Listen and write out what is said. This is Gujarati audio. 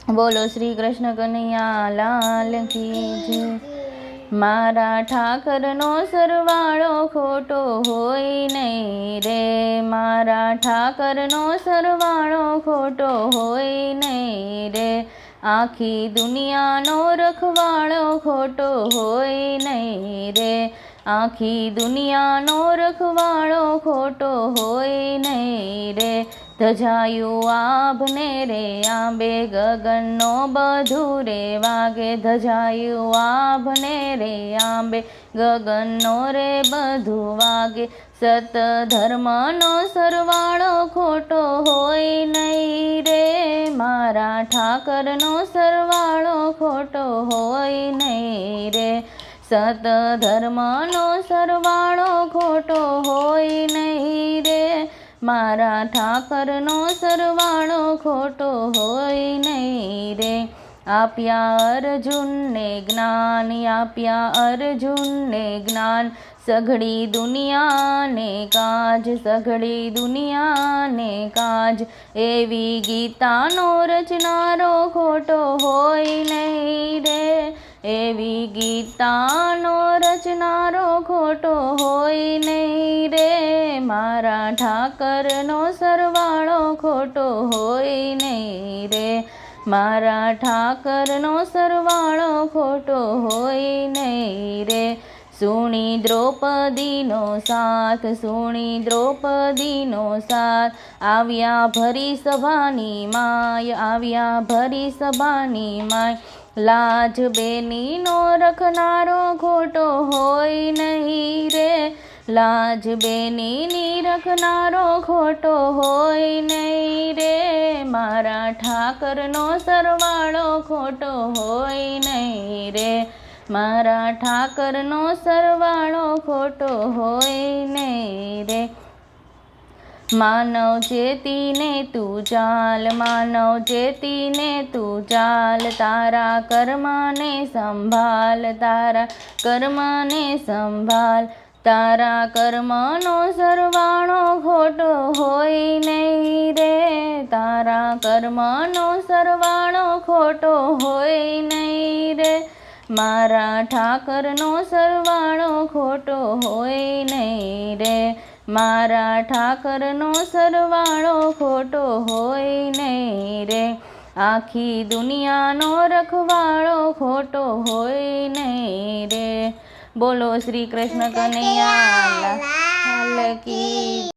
બોલો શ્રી કૃષ્ણ કનૈયા લાલ કી જય। મારા ઠાકરનો સરવાળો ખોટો હોય નહીં રે, મારા ઠાકરનો સરવાળો ખોટો હોય નહીં રે, આખી દુનિયાનો રખવાળો ખોટો હોય નહીં રે, આખી દુનિયાનો રખવાળો ખોટો હોય નહીં રે। ધજાયું આભને રે આંબે ગગનનો બધું રે વાગે, ધજાયું આભને રે આંબે ગગનનો રે બધું વાગે, સત ધર્મનો સરવાળો ખોટો હોય નહીં રે, મારા ઠાકરનો સરવાળો ખોટો હોય નહીં રે, સત ધર્મનો સરવાળો ખોટો હોય નહીં રે, મારા ઠાકરનો સરવાળો ખોટો હોય નહીં રે। આપ્યા અર્જુનને જ્ઞાન, આપ્યા અર્જુનને જ્ઞાન, સઘળી દુનિયાને કાજ, સઘળી દુનિયાને કાજ, એવી ગીતાનો રચનારો ખોટો હોય નહીં રે, એવી ગીતાનો રચનારો ખોટો હોય નહીં રે, મારા ઠાકરનો સરવાળો ખોટો હોય નહીં રે, મારા ઠાકરનો સરવાળો ખોટો હોય નહીં રે। સુણી દ્રૌપદીનો સાથ, સુણી દ્રૌપદીનો સાથ, આવ્યા ભરી સભાની માય, આવ્યા ભરી સભાની માય, લાજ બેનીનો રખનારો ખોટો હોય નહીં રે, લાજ બેનીની રખનારો ખોટો હોય નહીં રે, મારા ઠાકરનો સરવાળો ખોટો હોય નહીં રે, મારા ઠાકરનો સરવાળો ખોટો હોય નહીં રે। માનવ ચેતીને તું ચાલ, માનવ ચેતીને તું ચાલ, તારા કર્મને સંભાળ, તારા કર્મને સંભાળ, તારા કર્મનો સરવાળો ખોટો હોય નહીં રે, તારા કર્મનો સરવાળો ખોટો હોય નહીં રે, મારા ઠાકરનો સરવાળો ખોટો હોય નહીં રે, મારા ઠાકરનો સરવાળો ખોટો હોય નહીં રે, આખી દુનિયાનો રખવાળો ખોટો હોય નહીં રે। બોલો શ્રી કૃષ્ણ કનૈયા લાલ કી